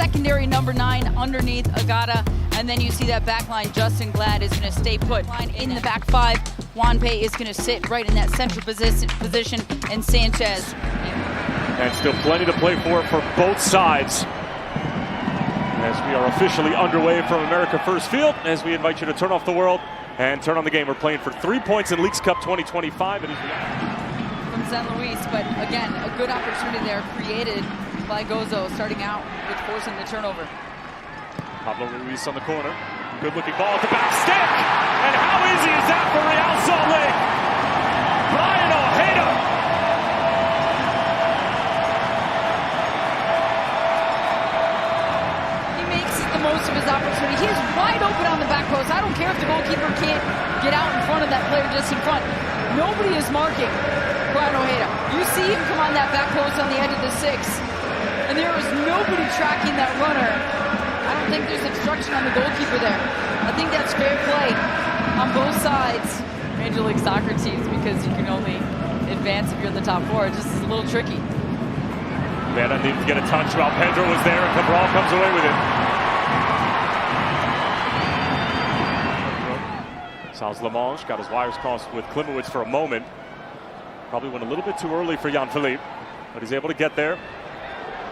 secondary number 9 underneath Agata. And then you see that back line. Justin Glad is going to stay put. In the back 5, Wanpei is going to sit right in that central position, and Sanchez. And still plenty to play for both sides. As we are officially underway from America First Field, as we invite you to turn off the world and turn on the game. We're playing for 3 points in Leagues Cup 2025. From San Luis, but again, a good opportunity there created by Gozo, starting out with forcing the turnover. Pablo Ruiz on the corner. Good looking ball at the back stick. And how easy is that for Real Salt Lake? Brian Ojeda. He makes the most of his opportunity. He is wide open on the back post. I don't care if the goalkeeper can't get out in front of that player just in front. Nobody is marking Brian Ojeda. You see him come on that back post on the edge of the 6. And there is nobody tracking that runner. I don't think there's obstruction on the goalkeeper there. I think that's fair play on both sides. Major League Soccer teams, because you can only advance if you're in the top 4. It just is a little tricky. Vera needed to get a touch while Pedro was there, and Cabral comes away with it. Sal's Lamange got his wires crossed with Klimowicz for a moment. Probably went a little bit too early for Jan-Philippe, but he's able to get there.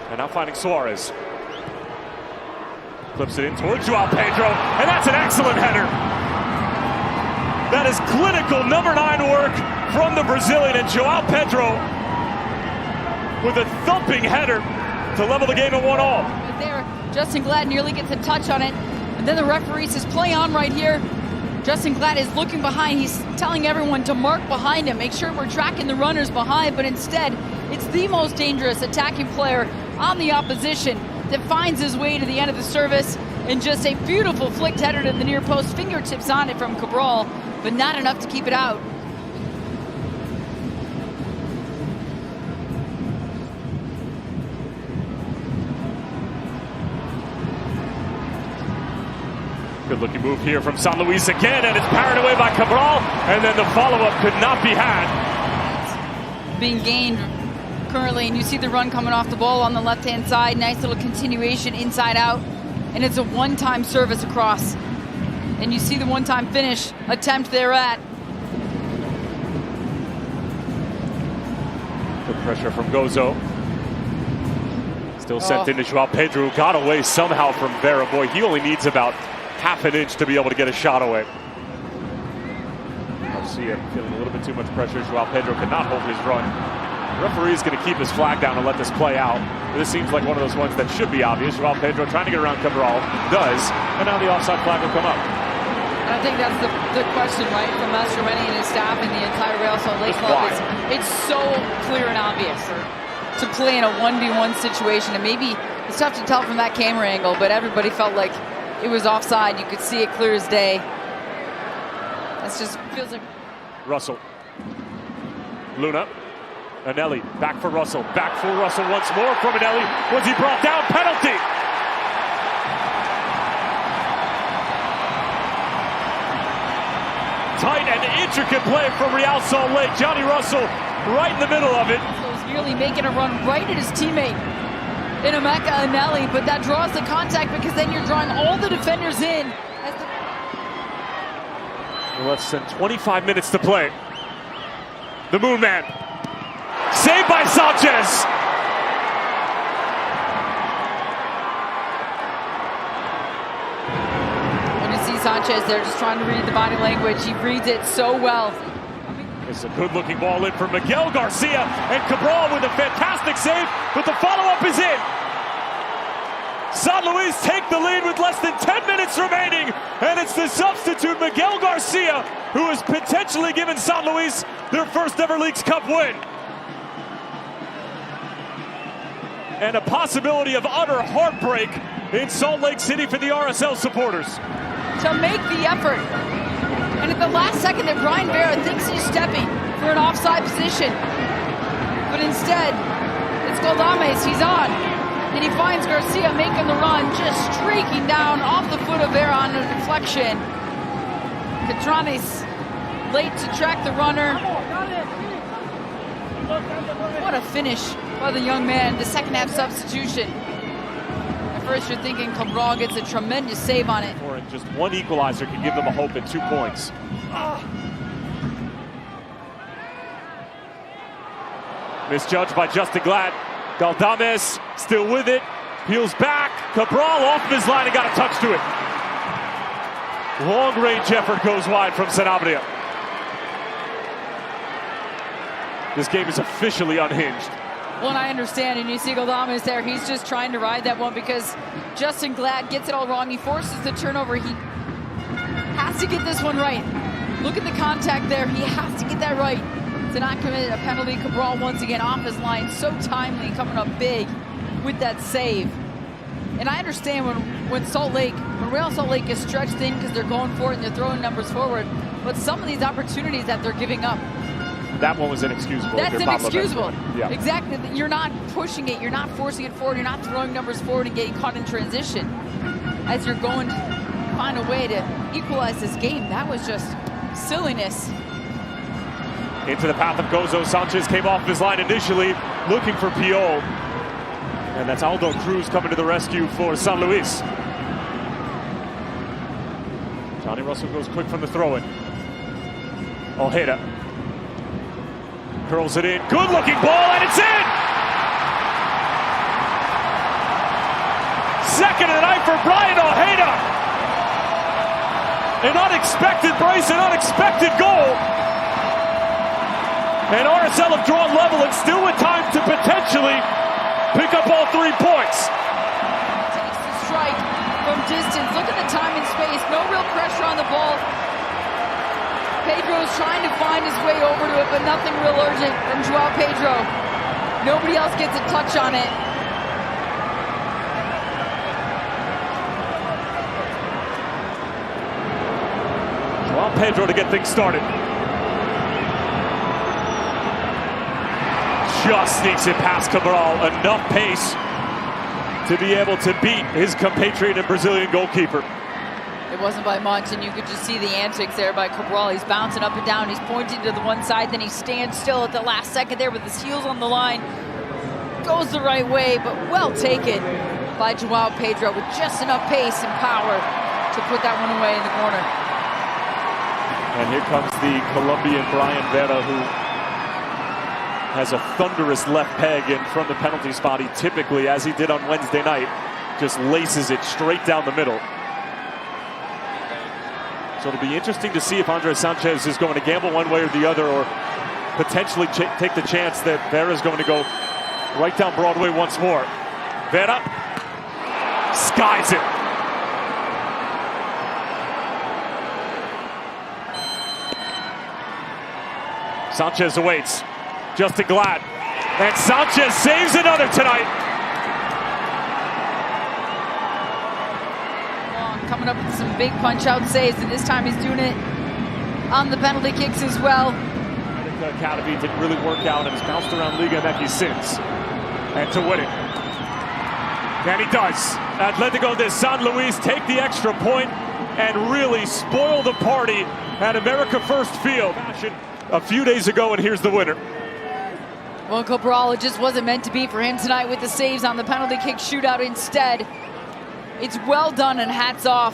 And now finding Suarez. Clips it in towards Joao Pedro, and that's an excellent header. That is clinical number 9 work from the Brazilian, and Joao Pedro with a thumping header to level the game at 1-1. Right there, Justin Glad nearly gets a touch on it, and then the referee says play on right here. Justin Glad is looking behind. He's telling everyone to mark behind him, make sure we're tracking the runners behind, but instead it's the most dangerous attacking player on the opposition that finds his way to the end of the service, and just a beautiful flicked header to the near post, fingertips on it from Cabral, but not enough to keep it out. Good looking move here from San Luis again, and it's parried away by Cabral, and then the follow-up could not be had. It's being gained currently, and you see the run coming off the ball on the left-hand side. Nice little continuation inside out, and it's a one-time service across. And you see the one-time finish attempt there at. Good pressure from Gozo. Still sent into Joao Pedro, who got away somehow from Vera. Boy, he only needs about half an inch to be able to get a shot away. Garcia feeling a little bit too much pressure. Joao Pedro could not hold his run. The referee is going to keep his flag down and let this play out. This seems like one of those ones that should be obvious. Joao Pedro trying to get around Cabral, does, and now the offside flag will come up. I think that's the question, right, from Mastroeni and his staff and the entire Real Salt Lake Club. It's so clear and obvious to play in a 1v1 situation, and maybe it's tough to tell from that camera angle, but everybody felt like it was offside. You could see it clear as day. That's just feels like Russell. Luna. Anelli back for Russell. Back for Russell once more from Anelli. Was he brought down? Penalty. Tight and intricate play from Real Salt Lake. Johnny Russell right in the middle of it. He's nearly making a run right at his teammate in Emeka Anelli, but that draws the contact because then you're drawing all the defenders in. Less than 25 minutes to play. The Moon Man. Saved by Sanchez. When you see Sanchez there just trying to read the body language, he reads it so well. It's a good looking ball in from Miguel Garcia, and Cabral with a fantastic save, but the follow-up is in. San Luis take the lead with less than 10 minutes remaining, and it's the substitute Miguel Garcia who has potentially given San Luis their first ever Leagues Cup win. And a possibility of utter heartbreak in Salt Lake City for the RSL supporters. To make the effort. And at the last second that Brian Vera thinks he's stepping for an offside position. But instead, it's Galdames, he's on. And he finds Garcia making the run, just streaking down off the foot of Vera on a deflection. Catranes late to track the runner. What a finish by the young man, the second half substitution. And first, you're thinking Cabral gets a tremendous save on it. Or just one equalizer can give them a hope at 2 points. Misjudged by Justin Glad. Galdames still with it. Peels back. Cabral off of his line and got a touch to it. Long range effort goes wide from Sanabria. This game is officially unhinged. Well, and I understand, and you see Galdames there, he's just trying to ride that one because Justin Glad gets it all wrong. He forces the turnover. He has to get this one right. Look at the contact there. He has to get that right to not commit a penalty. Cabral once again off his line, so timely, coming up big with that save. And I understand when Real Salt Lake is stretched in because they're going for it and they're throwing numbers forward, but some of these opportunities that they're giving up, that one was inexcusable. That's inexcusable. Yeah. Exactly. You're not pushing it. You're not forcing it forward. You're not throwing numbers forward and getting caught in transition as you're going to find a way to equalize this game. That was just silliness. Into the path of Gozo. Sanchez came off his line initially, looking for Piol. And that's Aldo Cruz coming to the rescue for San Luis. Johnny Russell goes quick from the throw-in. Ojeda curls it in. Good looking ball, and it's in! Second of the night for Brian Ojeda. An unexpected brace, an unexpected goal. And RSL have drawn level and still with time to potentially pick up all 3 points. Takes the strike from distance. Look at the time and space. No real pressure on the ball. Pedro's trying to find his way over to it, but nothing real urgent from Joao Pedro. Nobody else gets a touch on it. Joao Pedro to get things started. Just sneaks it past Cabral. Enough pace to be able to beat his compatriot and Brazilian goalkeeper. It wasn't by much, and you could just see the antics there by Cabral. He's bouncing up and down. He's pointing to the one side, then he stands still at the last second there with his heels on the line. Goes the right way, but well taken by Joao Pedro with just enough pace and power to put that one away in the corner. And here comes the Colombian Brian Vera, who has a thunderous left peg, and from the penalty spot, he typically, as he did on Wednesday night, just laces it straight down the middle. So it'll be interesting to see if Andres Sanchez is going to gamble one way or the other, or potentially take the chance that Vera is going to go right down Broadway once more. Vera skies it. Sanchez awaits. Justin Glad. And Sanchez saves another tonight. Coming up with some big punch-out saves, and this time he's doing it on the penalty kicks as well. The Academy didn't really work out and has bounced around Liga MX since. And to win it. And he does. Atlético de San Luis take the extra point and really spoil the party at America First Field a few days ago, and here's the winner. Well, Cabral, it just wasn't meant to be for him tonight with the saves on the penalty kick shootout instead. It's well done and hats off.